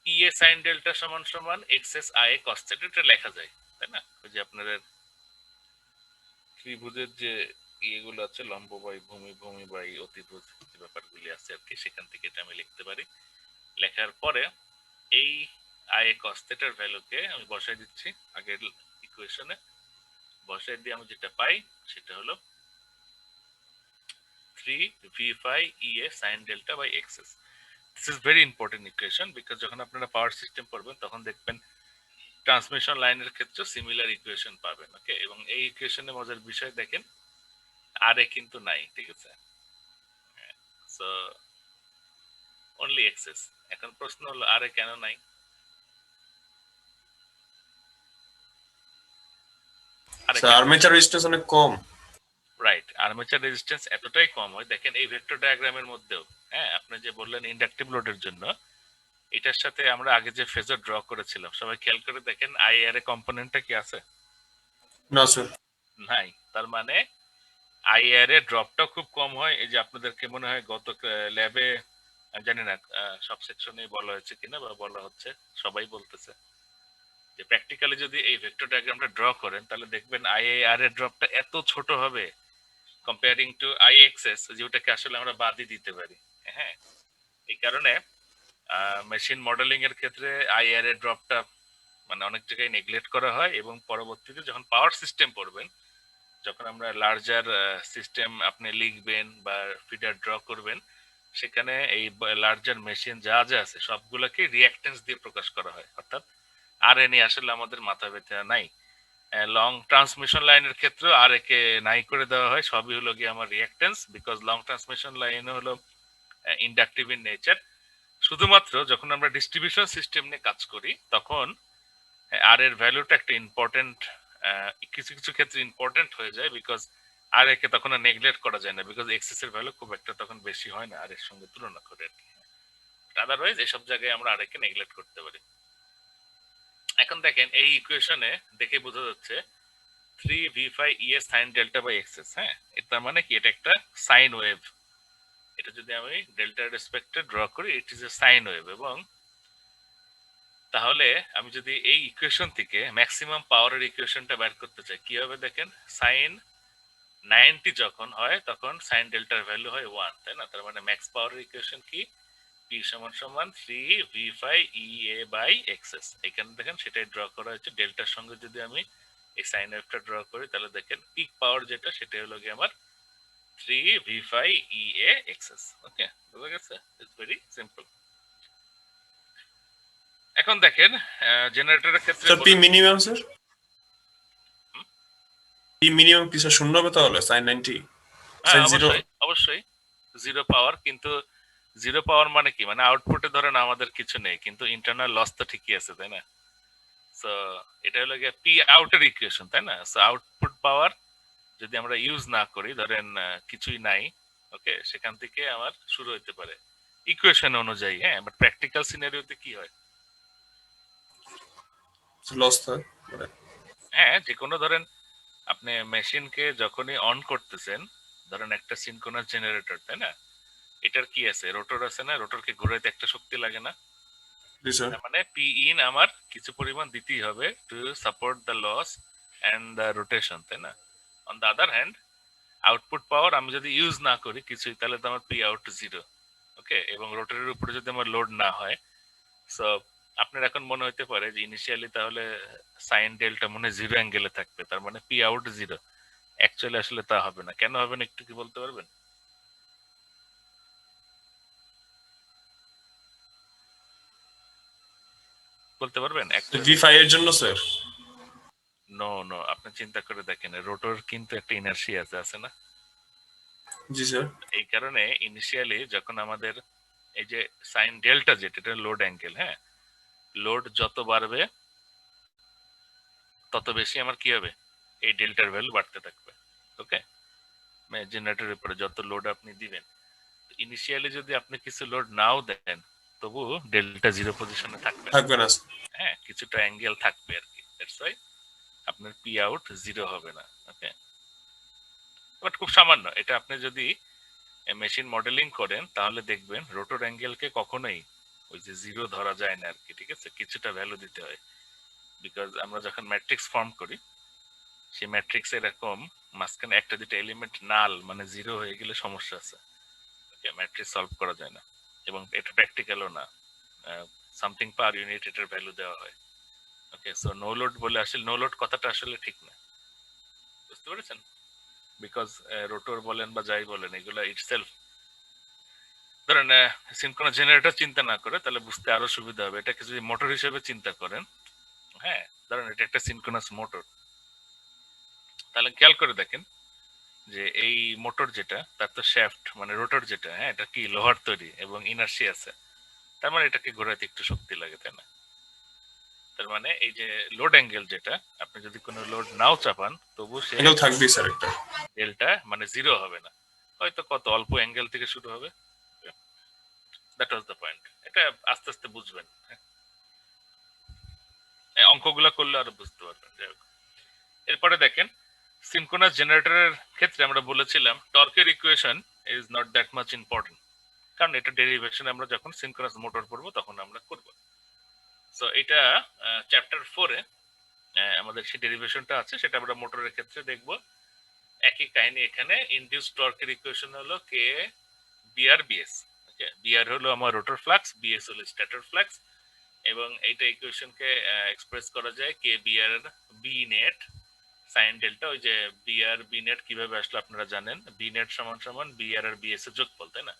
ই এ সাইন ডেল্টা সমান সমান XS I A cos theta, এটা লেখা যায়, তাই না? ওই যে আপনাদের ত্রিভুজের যে ইয়েগুলো আছে, লম্ব বাই ভূমি, ভূমি বাই অতিভুজ, যে ব্যাপারগুলি আছে আর কি, সেখান থেকে এটা আমি লিখতে পারি। লেখার পরে এই আই এ কস থেটার ভ্যালুকে আমি বসাই দিচ্ছি আগের ইকুয়েশনে, বসাই দিয়ে আমি যেটা পাই সেটা হলো 3v5 ea sin delta by xs. This is very important equation because যখন আপনারা পাওয়ার সিস্টেম পড়বেন তখন দেখবেন ট্রান্সমিশন লাইনের ক্ষেত্রে সিমিলার ইকুয়েশন পাবেন। ওকে, এবং এই ইকুয়েশনে মজার বিষয় দেখেন আর এ কিন্তু নাই, ঠিক আছে? So only XS. এখন প্রশ্ন হলো আর এ কেন নাই? স্যার আর্মেচার রেজিস্ট্যান্স অনেক কম। রাইট, আর্মেচার রেজিস্ট্যান্স এতটাই কম হয়, দেখেন এই ভেক্টর ডায়াগ্রামের মধ্যেও, হ্যাঁ, আপনি যে বললেন ইন্ডাকটিভ লোডের জন্য, এটার সাথে আমরা আগে যে ফেজর ড্র করেছিলাম, সবাই খেয়াল করে দেখেন আইআর এ কম্পোনেন্টটা কি আছে? না স্যার। নাই। তার মানে আইআর এ ড্রপটা খুব কম হয়। এই যে আপনাদেরকে মনে হয় গত ল্যাবে, জানি না সব সেকশনে বলা হয়েছে কিনা বা বলা হচ্ছে, সবাই বলতেছে যে প্র্যাকটিক্যালি যদি এই ভেক্টর ডায়াগ্রামটা ড্র করেন তাহলে দেখবেন আইআর এর ড্রপটা এত ছোট হবে কম্পেয়ারিং টু আইএক্সএস, যেটাকে আসলে আমরা বাদই দিতে পারি। হ্যাঁ, এই কারণে মেশিন মডেলিং এর ক্ষেত্রে আইআর এর ড্রপটা মানে অনেক জায়গায় নেগলেক্ট করা হয়, এবং পরবর্তীতে যখন পাওয়ার সিস্টেম পড়বেন, যখন আমরা লার্জার সিস্টেম আপনি লিখবেন বা ফিডার ড্র করবেন, সেখানে এই লার্জার মেশিন যা যা আছে সবগুলোকে রিঅ্যাক্টেন্স দিয়ে প্রকাশ করা হয়, অর্থাৎ আর এ নিয়ে আসলে আমাদের মাথা ব্যথা নাই। লং ট্রান্সমিশন লাইনের ক্ষেত্রে আর একে নাই করে দেওয়া হয়, সবই হলো গিয়ে আমার reactance, because long transmission line হলো ইন্ডাকটিভ ইন নেচার। শুধুমাত্র যখন আমরা ডিস্ট্রিবিউশন সিস্টেম নিয়ে কাজ করি তখন আর এর ভ্যালুটা একটা ইম্পর্টেন্ট, কিছু কিছু ক্ষেত্রে ইম্পর্টেন্ট হয়ে যায়, বিকজ আর একে তখন নেগলেক্ট করা যায় না, বিকজ এক্সেস এর ভ্যালু খুব একটা তখন বেশি হয় না আর এর সঙ্গে তুলনা করে আর কি। আদারওয়াইজ এসব জায়গায় আমরা আর একে নেগলেক্ট করতে পারি। এখন দেখেন এই ইকুয়েশনে দেখে বোঝা যাচ্ছে 3v5 es sin delta by xs। হ্যাঁ, এটা মানে কি, এটা একটা সাইন ওয়েভ। এটা যদি আমি ডেল্টার রেসপেক্টে ড্র করি, it is a sine wave. এবং তাহলে আমি যদি এই ইকুয়েশন থেকে ম্যাক্সিমাম পাওয়ারের ইকুয়েশনটা বের করতে চাই, কি হবে দেখেন, সাইন 90 যখন হয় তখন সাইন ডেল্টার ভ্যালু হয় 1, তাই না? তার মানে ম্যাক্স পাওয়ারের ইকুয়েশন কি, p সমান সমান 3v5 ea বাই xs। এখানে দেখেন সেটাই ড্র করা হয়েছে, ডেল্টার সঙ্গে যদি আমি এই সাইন ওয়েভটা ড্র করি তাহলে দেখেন পিক পাওয়ার যেটা সেটা হলো গিয়ে আমার 3v5 ea xs। ওকে, বুঝা গেছে? It's very simple. এখন দেখেন জেনারেটরের ক্ষেত্রে sir P minimum sir, P minimum কি স্যার শূন্য হবে তাহলে সাইন 90 হ্যাঁ সাইন 0? অবশ্যই অবশ্যই জিরো পাওয়ার, কিন্তু জিরো পাওয়ার মানে কি, মানে আউটপুটে ধরেন আমাদের কিছু নেই কিন্তু ইন্টারনাল লস তো ঠিকই আছে, তাই না? সো এটা হলো গিয়ে পি আউটের ইকুয়েশন, তাই না? সো আউটপুট পাওয়ার যদি আমরা ইউজ না করি, ধরেন কিছুই নাই, ওকে, সেখান থেকে আমার শুরু হতে পারে ইকুয়েশন অনুযায়ী। হ্যাঁ, বাট প্র্যাকটিক্যাল সিনারিওতে কি হয়, লস হয় মানে হ্যাঁ, যে কোনো ধরেন আপনি মেশিনকে যখনই অন করতেছেন, ধরেন একটা সিনক্রোনাস জেনারেটর, তাই না? এটার কি আছে, রোটর আছে না? রোটরকে ঘুরাইতে একটা শক্তি লাগে না? জি স্যার। তার মানে পি ইন আমার কিছু পরিমাণ দিতেই হবে to support the loss and the rotation, তাই না? On the other hand output power আমি যদি ইউজ না করি কিছুই, তাহলে তো আমার পি আউট জিরো। ওকে, এবং রোটরের উপরে যদি আমার লোড না হয়, সো আপনার এখন মনে হতে পারে যে ইনিশিয়ালি তাহলে সাইন ডেল্টা মনে জিরো অ্যাঙ্গেলে থাকবে, তার মানে পি আউট জিরো। অ্যাকচুয়ালি আসলে তা হবে না। কেন হবে না একটু কি বলতে পারবেন? বলতে পারবেন ভি5 এর জন্য স্যার? নো নো, আপনি চিন্তা করে দেখেন, রোটর কিন্তু একটা ইনার্সি আছে না? জি স্যার। এই কারণে ইনিশিয়ালি যখন আমাদের এই যে সাইন ডেল্টা যেটা, এটা লোড অ্যাঙ্গেল, হ্যাঁ, লোড যত বাড়বে তত বেশি আমার কি হবে, এই ডেল্টার ভ্যালু বাড়তে থাকবে। ওকে, জেনারেটরের উপরে যত লোড আপনি দিবেন, ইনিশিয়ালি যদি আপনি কিছু লোড নাও দেন, তবু ডেল্টা জিরো পজিশনে থাকবে না। থাকবে না স্যার। হ্যাঁ, কিছুটা অ্যাঙ্গেল থাকবে আর কি, দ্যাটস ওয়াই আপনার পি আউট জিরো হবে না। ওকে, বাট খুব সামান্য। এটা আপনি যদি মেশিন মডেলিং করেন তাহলে দেখবেন রোটর অ্যাঙ্গেলকে কখনোই ওই যে জিরো ধরা যায় না আর কি, ঠিক আছে? কিছুটা ভ্যালু দিতে হয়, বিকজ আমরা যখন ম্যাট্রিক্স ফর্ম করি, সেই ম্যাট্রিক্স এরকম মাঝখানে একটা দুটো এলিমেন্ট নাল মানে জিরো হয়ে গেলে সমস্যা আছে। ওকে, ম্যাট্রিক্স সলভ করা যায় না, এবং এটা প্র্যাকটিক্যালও না। সামথিং পার ইউনিট এটার ভ্যালু দেওয়া হয়। ওকে, সো নো লোড বলে আসলে নো লোড কথাটা আসলে ঠিক না, বুঝতে পেরেছেন? বিকজ রোটর বলেন বা যাই বলেন, এগুলো ইটসেলফ, ধরেন সিনক্রোনাস জেনারেটর চিন্তা না করে তাহলে বুঝতে আরো সুবিধা হবে। এটাকে যদি মোটর হিসেবে চিন্তা করেন, হ্যাঁ, ধরেন এটা একটা সিনক্রোনাস মোটর, তাহলে খেয়াল করে দেখেন যে এই মোটর যেটা, তার তো শ্যাফট মানে রোটর যেটা, হ্যাঁ, এটা কি লোহার তৈরি এবং ইনার্সি আছে, তার মানে এটাকে ঘোরাতে একটু শক্তি লাগে, তাই না? তার মানে এই যে লোড অ্যাঙ্গেল যেটা, আপনি যদি কোনো লোড নাও চাপান তবু সে এটাও থাকবেই স্যার একটা। ডেল্টা মানে জিরো হবে না, হয়তো কত অল্প অ্যাঙ্গেল থেকে শুরু হবে। That was the point. এটা আস্তে আস্তে বুঝবেন, হ্যাঁ, এই অঙ্কগুলো করলে আরো বুঝতে পারবেন। যাই হোক, এরপরে দেখেন সিনক্রোনাস জেনারেটরের ক্ষেত্রে আমরা বলেছিলাম টর্কের equation is not that much important, কারণ এটা ডেরিভেশন আমরা যখন সিনক্রোনাস মোটর পড়বো তখন আমরা করব। সো এটা চ্যাপ্টার 4-এ আমাদের সেই ডেরিভেশনটা আছে, সেটা আমরা মোটরের ক্ষেত্রে দেখব। একই কাহিনী এখানে, ইনডিউস টর্কের ইকুয়েশন হলো কে বিআর বিএস। ওকে, বিআর হলো আমার রোটর ফ্লাক্স, বিএস হলো স্ট্যাটর ফ্লাক্স, এবং এইটা ইকুয়েশনকে এক্সপ্রেস করা যায় K BR B net sine delta. ওই যে বিআর বি নেট কিভাবে আসলে আপনারা জানেন, বি নেট সমান সমান বিআর আর বিএস এর যোগফল, তাই না?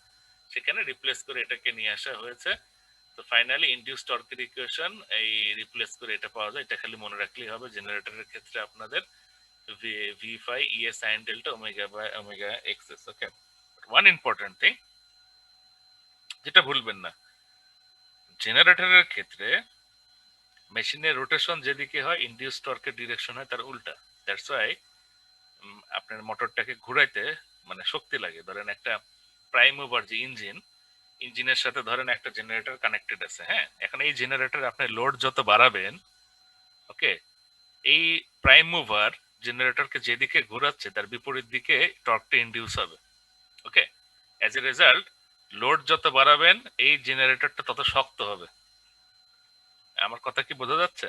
সেখানে রিপ্লেস করে এটাকে নিয়ে আসা হয়েছে। তো ফাইনালি ইনডিউস টর্কের ইকুয়েশন এই রিপ্লেস করে এটা পাওয়া যায়। এটা খালি মনে রাখলেই হবে জেনারেটরের ক্ষেত্রে আপনাদের V phi E A sine delta omega by omega XS. Okay, one important thing যেটা ভুলবেন না, জেনারেটরের ক্ষেত্রে মেশিনের রোটেশন যেদিকে হয় ইনডিউস টর্কের ডিরেকশন হয় তার উল্টা। দ্যাটস ওয়াই আপনার মোটরটাকে ঘুরাইতে মানে শক্তি লাগে। ধরেন একটা প্রাইম মুভার যে ইঞ্জিনের সাথে ধরেন একটা জেনারেটর কানেক্টেড আছে, হ্যাঁ, এখন এই জেনারেটর আপনি লোড যত বাড়াবেন, ওকে, এই প্রাইম মুভার জেনারেটরকে যেদিকে ঘোরাচ্ছে তার বিপরীত দিকে টর্কটা ইনডিউস হবে। ওকে, অ্যাজ এ রেজাল্ট লোড যত বাড়াবেন এই জেনারেটরটা তত শক্ত হবে। আমার কথা কি বোঝা যাচ্ছে?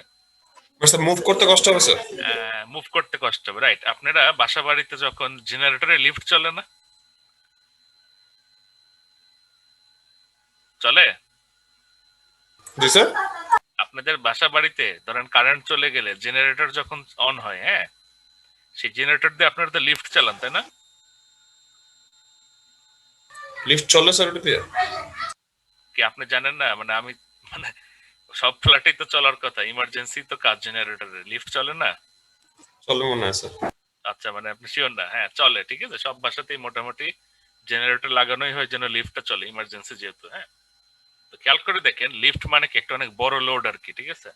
স্যার মুভ করতে কষ্ট হবে স্যার? মুভ করতে কষ্ট হবে, রাইট। আপনারা বাসা বাড়িতে যখন জেনারেটরে লিফট চলে না, চলে? জি স্যার। আপনাদের বাসা বাড়িতে ধরেন কারেন্ট চলে গেলে জেনারেটর যখন অন হয়, হ্যাঁ, সেই জেনারেটর দিয়ে আপনারা তো লিফট চালান, তাই না? লিফট চলে স্যার ওটা দিয়ে? কি আপনি জানেন না? মানে আমি মানে সব ফ্ল্যাটেই তো চলার কথা, ইমার্জেন্সি তো কাজ জেনারেটরের, লিফট চলে না? চলবে মনে হয় স্যার। আচ্ছা, মানে আপনি শিওর না? হ্যাঁ চলে, ঠিক আছে, সব বাসাতেই মোটামুটি জেনারেটর লাগানোই হয় যেন লিফটটা চলে, ইমার্জেন্সি যেহেতু। হ্যাঁ, তো খেয়াল করে দেখেন, লিফট মানে কি একটা অনেক বড় লোড আর কি, ঠিক আছে?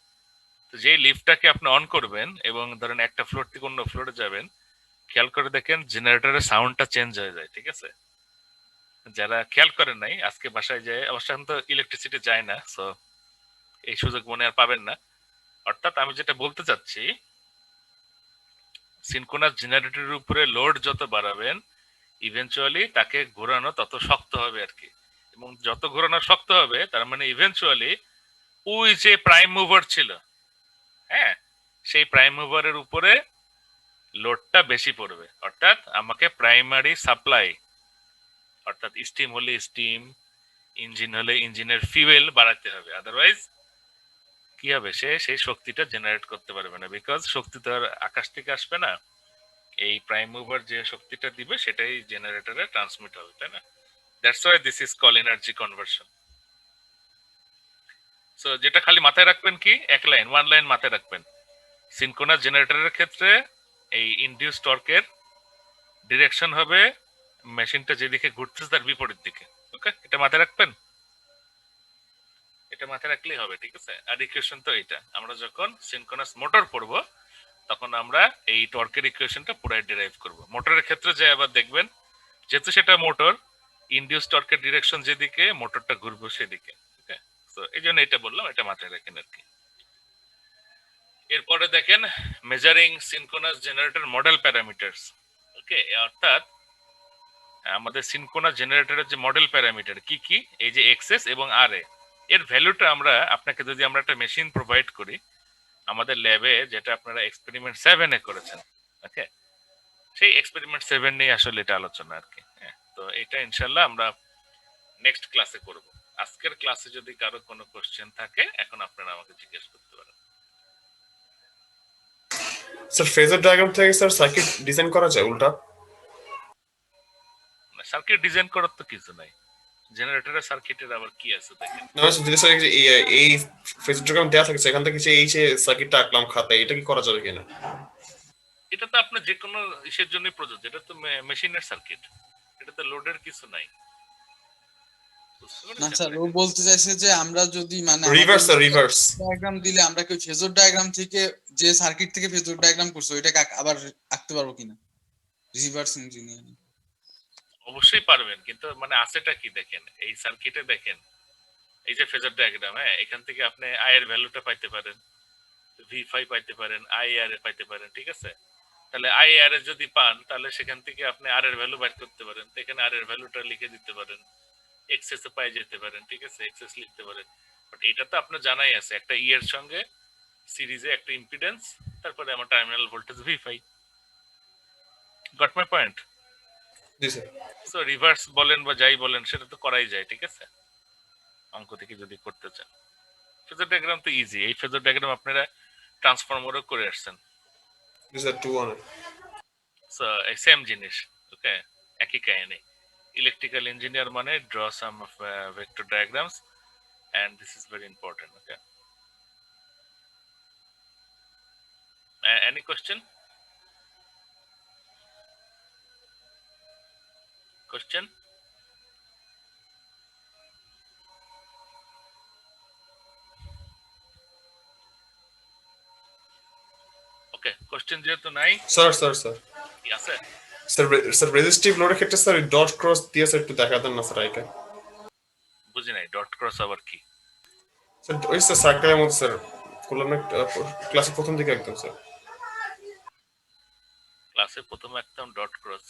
তো যেই লিফটটাকে আপনি অন করবেন এবং ধরেন একটা ফ্লোর থেকে অন্য ফ্লোরে যাবেন, খেয়াল করে দেখেন জেনারেটরের সাউন্ডটা চেঞ্জ হয়ে যায়, ঠিক আছে? যারা খেয়াল করেন নাই, আজকে বাসায় যায়, অবশ্য এখন তো ইলেকট্রিসিটি যায় না, সো এই সুযোগ মনে আর পাবেন না। অর্থাৎ আমি যেটা বলতে চাচ্ছি, সিনক্রোনাস জেনারেটরের উপরে লোড যত বাড়াবেন, ইভেনচুয়ালি তাকে ঘোরানো তত শক্ত হবে আর কি। এবং যত ঘোরানো শক্ত হবে, তার মানে ইভেনচুয়ালি ওই যে প্রাইম মুভার ছিল, হ্যাঁ, সেই প্রাইম মুভারের উপরে লোডটা বেশি পড়বে। অর্থাৎ আমাকে প্রাইমারি সাপ্লাই, অর্থাৎ স্টিম হলে স্টিম, ইঞ্জিন হলে ইঞ্জিনের ফিউয়েল বাড়াতে হবে, আদারওয়াইজ কি হবে, সে সেই শক্তিটা জেনারেট করতে পারবে না, বিকজ শক্তি তো আর আকাশ থেকে আসবে না, এই প্রাইম মুভার যে শক্তিটা দিবে সেটাই জেনারেটরে ট্রান্সমিট হবে, তাই না? That's why this is call energy conversion. So যেটা খালি মাথায় রাখবেন কি, এক লাইন, ওয়ান লাইন মাথায় রাখবেন, সিনক্রোনাস জেনারেটরের ক্ষেত্রে এই ইনডিউস টর্কের ডিরেকশন হবে মেশিনটা যেদিকে ঘুরতেছে তার বিপরীত দিকে। ওকে, এটা মাথায় রাখবেন, এটা মাথায় রাখলেই হবে, ঠিক আছে? আর ইকুয়েশন তো এটা, আমরা যখন সিনক্রোনাস মোটর পড়বো তখন আমরা এই টর্কের ইকুয়েশনটা পুরাই ডিরাইভ করব। মোটরের ক্ষেত্রে যে আবার দেখবেন, যেহেতু সেটা মোটর, ইনডিউস টর্কের ডিরেকশন যেদিকে, মোটরটা ঘুরবে সেদিকে। ওকে, তো এই জন্য এটা বললাম, এটা মাথায় রাখেন আর কি। এরপরে দেখেন measuring synchronous generator model parameters. Okay, অর্থাৎ আমাদের সিনক্রোনাস জেনারেটরের যে মডেল প্যারামিটার কি কি, এই যে এক্সএস এবং আর এর ভ্যালুটা আমরা আপনাকে যদি আমরা একটা মেশিন প্রোভাইড করি আমাদের ল্যাবে, যেটা আপনারা এক্সপেরিমেন্ট 7 এ করেছেন, ওকে, সেই এক্সপেরিমেন্ট 7 নিয়ে আসলে এটা আলোচনা আর কি। হ্যাঁ, তো এটা ইনশাল্লাহ আমরা নেক্সট ক্লাসে করব। আজকের ক্লাসে যদি কারো কোনো কোশ্চেন থাকে এখন আপনারা আমাকে জিজ্ঞেস করতে পারেন। স্যার ফেজার ডায়াগ্রাম থেকে স্যার সার্কিট ডিজাইন করা যায় উল্টা? সার্কিট ডিজাইন করার তো কিছু নাই, জেনারেটরের সার্কিটের আবার কি আছে দেখেন। না স্যার, যদি স্যার এই ফেজার ডায়াগ্রাম দেওয়া থাকে সেখান থেকে এই যে সার্কিটটা আঁকলাম খাতায়, এটা কি করা যাবে কিনা? এটা তো আপনার যে কোনো ইসের জন্য প্রযোজ্য, এটা তো মেশিনের সার্কিট, এটা তো লোডের কিছু নাই। বুঝতে না পেরেছেন? স্যার, ও বলতে চাইছে যে আমরা যদি মানে রিভার্স স্যার, রিভার্স। ডায়াগ্রাম দিলে আমরা কি ফেজর ডায়াগ্রাম থেকে যে সার্কিট থেকে ফেজর ডায়াগ্রাম করছো ওইটাকে আবার আঁকতে পারবো কিনা? রিভার্স ইঞ্জিনিয়ারিং অবশ্যই পারবেন, কিন্তু মানে আছেটা কি দেখেন, এই সার্কিটে দেখেন, এই যে ফেজার ডায়াগ্রাম, হ্যাঁ, এখান থেকে আপনি আই এর ভ্যালুটা পাইতে পারেন, ভি5 পাইতে পারেন, আই আর এ পাইতে পারেন, ঠিক আছে? তাহলে আই আর এ যদি পান তাহলে সেখান থেকে আপনি আর এর ভ্যালু বাইর করতে পারেন, তো এখানে আর এর ভ্যালুটা লিখে দিতে পারেন, এক্সএস পাই যেতে পারেন, ঠিক আছে, এক্সএস লিখতে পারেন। বাট এটা তো আপনার জানাই আছে, একটা ই এর সঙ্গে সিরিজে একটা ইম্পিডেন্স, তারপরে আমার টার্মিনাল ভোল্টেজ ভি5। Got my point? জি স্যার। সো রিভার্স বলেন বা যাই বলেন সেটা তো করাই যায়, ঠিক আছে, অঙ্ক থেকে যদি করতে চান। ফেজার ডায়াগ্রাম তো ইজি, এই ফেজার ডায়াগ্রাম আপনারা ট্রান্সফরমারও করে আসছেন, জি স্যার, 2 সো এই সেম জিনিস। ওকে, একই কাহিনী। ইলেকট্রিক্যাল ইঞ্জিনিয়ার মানে draw some of vector diagrams and this is very important. Okay, any question? Okay, question যেহেতু নাই, স্যার স্যার স্যার কি আছে? স্যার স্যার রেজিস্টিভ লোডের ক্ষেত্রে স্যার ডট ক্রস দিয়ে স্যার একটু দেখা দেন না স্যার আইকা। বুঝি নাই, ডট ক্রস আবার কি? স্যার ওই স্যার সার্কেলের মধ্যে স্যার করলাম না ক্লাসের প্রথম দিকে একদম স্যার। ক্লাসে প্রথমে একদম ডট ক্রস?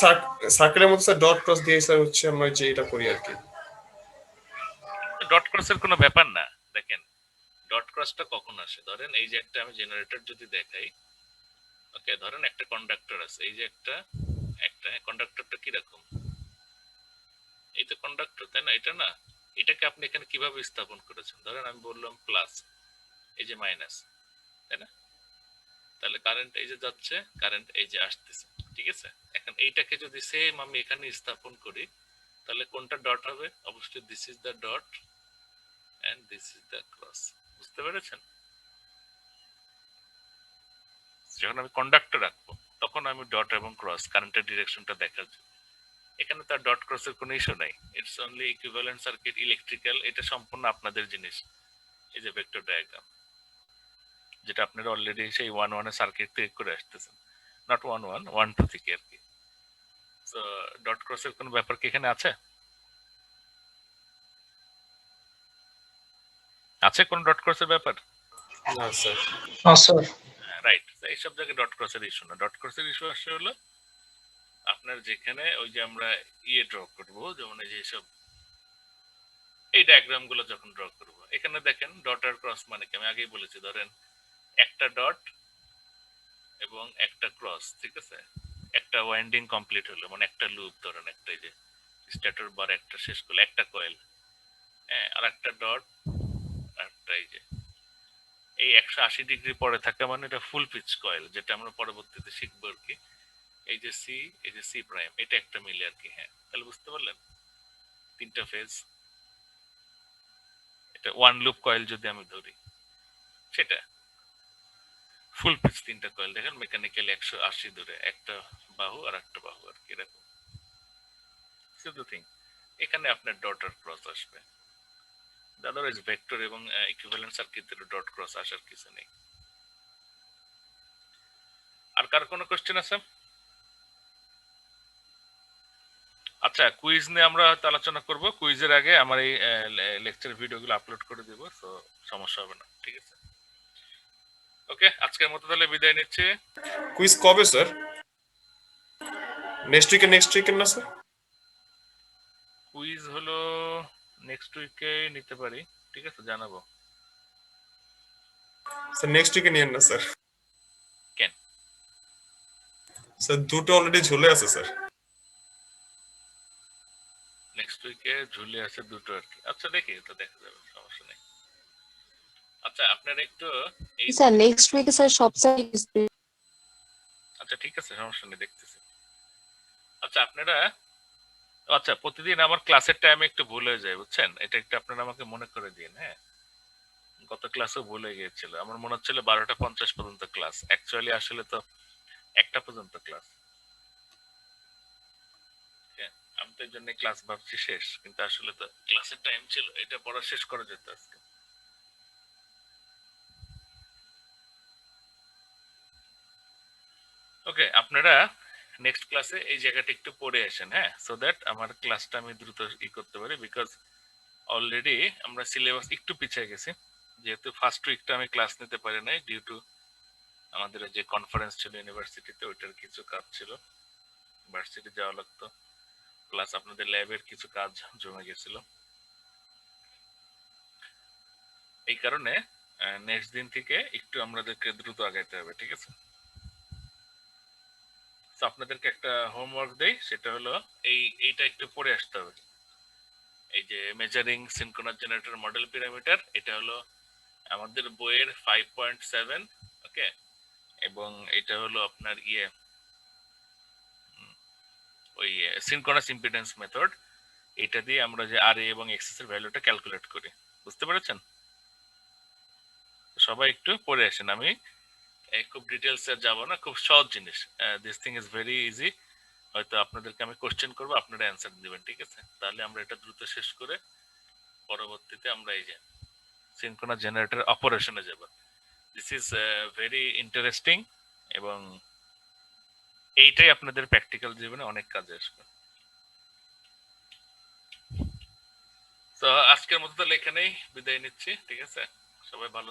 স্যার সার্কেলের মধ্যে স্যার ডট ক্রস দিয়ে স্যার হচ্ছে আমরা যে এটা করি আর কি। ডট ক্রসের কোনো ব্যাপার না। দেখেন ডট ক্রসটা কখন আসে, ধরেন এই যে একটা আমি জেনারেটর যদি দেখাই, ওকে, ধরেন একটা কন্ডাক্টর আছে, এই যে একটা একটা কন্ডাক্টরটা কিরকম, এই তো কন্ডাক্টর, তাই না? এটা না, এটাকে আপনি এখানে কিভাবে স্থাপন করেছেন? ধরেন আমি বললাম প্লাস, এই যে মাইনাস, তাই না? তাহলে কারেন্ট এই যে যাচ্ছে, কারেন্ট এই যে আসতেছে, ঠিক আছে? এখন এইটাকে যদি সেম আমি এখানে স্থাপন করি তাহলে কোনটা ডট হবে? অবশ্যই this is the dot and this is the cross. বুঝতে পেরেছেন? যখন আমি কন্ডাক্টর রাখবো তখন আমি ডট এবং ক্রস কারেন্টের ডিরেকশনটা দেখার জন্য। এখানে তার ডট ক্রসের কোনো ইস্যু নাই, it's only equivalent circuit electrical, এটা সম্পূর্ণ আপনাদের জিনিস। এই যে ভেক্টর ডায়াগ্রাম যেটা আপনারা অলরেডি সেই 1-1 এর সার্কিট থেকে করে আসতেছেন, নট 1-1, 1-2 থেকে আর কি। সো ডট ক্রসের কোনো ব্যাপার কি এখানে আছে? আছে কোন ডট ক্রসের ব্যাপার? না স্যার। স্যার রাইট, এইসব জায়গায় ডট ক্রসের ইস্যু না। ডট ক্রসের ইস্যু আসলে হলো আপনার যেখানে ওই যে আমরা ড্র করবো, যেমন এই যে সব এই ডায়াগ্রাম গুলো যখন ড্র করবো, এখানে দেখেন ডট আর ক্রস মানে কি আমি আগেই বলেছি, ধরেন একটা ডট এবং একটা ক্রস, ঠিক আছে, একটা ওয়াইন্ডিং কমপ্লিট হলো, মানে একটা লুপ ধরেন, একটা এই যে স্ট্যাটর বার একটা শেষ করলো, একটা কয়েল, হ্যাঁ, আর একটা ডট, একটা এই যে এই 180 ডিগ্রি পরে থাকে, মানে এটা ফুল পিচ কয়েল, যেটা আমরা পরবর্তীতে শিখবো আর কি। এই যে সি, এই যে সি প্রাইম, এটা একটা মিলে আর কি। হ্যাঁ, তাহলে বুঝতে পারলেন তিনটা ফেজ। এটা ওয়ান লুপ কয়েল যদি আমি ধরি, সেটা ফুল পিচ তিনটা কয়েল, দেখেন মেকানিক্যালি 180 ধরে একটা বাহু আর একটা বাহু আর কি, এরকম শুধু থিং। এখানে আপনার ডট আর ক্রস আসবে, আদারওয়াইজ ভেক্টর এবং ইকুইভ্যালেন্ট সার্কিটের ডট ক্রস আসার কিছু নেই। আর কার কোনো কোশ্চেন আছে? আচ্ছা, কুইজ নিয়ে আমরা হয়তো আলোচনা করব। কুইজের আগে আমার এই লেকচার ভিডিওগুলো আপলোড করে দিব, তো সমস্যা হবে না, ঠিক আছে? ওকে, আজকের মতো তাহলে বিদায় নিচ্ছি। কুইজ কবে স্যার? নেক্সট উইকে না স্যার? কুইজ হলো নেক্সট উইকে নিতে পারি, ঠিক আছে, জানাবো। স্যার নেক্সট উইকে নিয়েন না স্যার। কেন? স্যার দুটো অলরেডি ঝুলে আছে স্যার। নেক্সট উইকে ঝুলে আছে দুটো আর কি। আচ্ছা, দেখি, তো দেখা যাবে, সমস্যা নেই। আচ্ছা, আপনারা একটু এই, স্যার নেক্সট উইকে স্যার সব সাবজেক্ট। আচ্ছা ঠিক আছে, সমস্যা নেই, দেখতেছি। আচ্ছা আপনারা, আচ্ছা প্রতিদিন আমার ক্লাসের টাইমে একটু ভুল হয়ে যায়, বুঝছেন? এটা একটু আপনারা আমাকে মনে করে দিন, হ্যাঁ। গত ক্লাসও ভুলে গিয়েছিল, আমার মনে হচ্ছিল 12টা 50 পর্যন্ত ক্লাস, অ্যাকচুয়ালি আসলে তো 1টা পর্যন্ত ক্লাস। আমি তো এই জন্য ক্লাস ভাবছি শেষ, কিন্তু আসলে তো ক্লাসের টাইম ছিল, এটা পড়া শেষ করা যেত আজকে। ওকে, আপনারা নেক্সট ক্লাসে এই জায়গাটা একটু পড়ে আসেন, হ্যাঁ, সো দ্যাট আমার ক্লাসটা আমি দ্রুত করতে পারি, বিকজ অলরেডি আমরা সিলেবাস একটু পিছিয়ে গেছি, যেহেতু ফার্স্ট উইকটা আমি ক্লাস নিতে পারি নাই ডিউ টু আমাদের যে কনফারেন্স ছিল ইউনিভার্সিটিতে, ওইটার কিছু কাজ ছিল, ইউনিভার্সিটি যাওয়া লাগতো, প্লাস আপনাদের ল্যাবের কিছু কাজ জমে গেছিল। এই কারণে নেক্সট দিন থেকে একটু আমাদেরকে দ্রুত আগাইতে হবে, ঠিক আছে? তো আপনাদেরকে একটা হোমওয়ার্ক দেই, সেটা হলো এইটা একটু পড়ে আসতে হবে। এই যে measuring synchronous generator model parameter, এটা হলো আমাদের বইয়ের 5.7, ওকে, এবং এটা হলো আপনার ওই সিনক্রোনাস ইম্পিডেন্স মেথড, এটা দিয়ে আমরা যে আর এবং এক্সএস এর ভ্যালুটা ক্যালকুলেট করি, বুঝতে পেরেছেন? সবাই একটু পড়ে আসেন, আমি খুব ডিটেলস এ যাব না, খুব সহজ জিনিস, this thing is very easy. হয়তো আপনাদেরকে আমি কোশ্চেন করবো, আপনারা অ্যান্সার দিবেন, ঠিক আছে? তাহলে আমরা এটা দ্রুত শেষ করে পরবর্তীতে আমরা এই যে সিনক্রোনাস জেনারেটর অপারেশনে যাব। দিস ইজ ভেরি ইন্টারেস্টিং, এবং এইটাই আপনাদের প্র্যাকটিক্যাল জীবনে অনেক কাজে আসবে। তো আজকের মতো তাহলে এখানেই বিদায় নিচ্ছি, ঠিক আছে? সবাই ভালো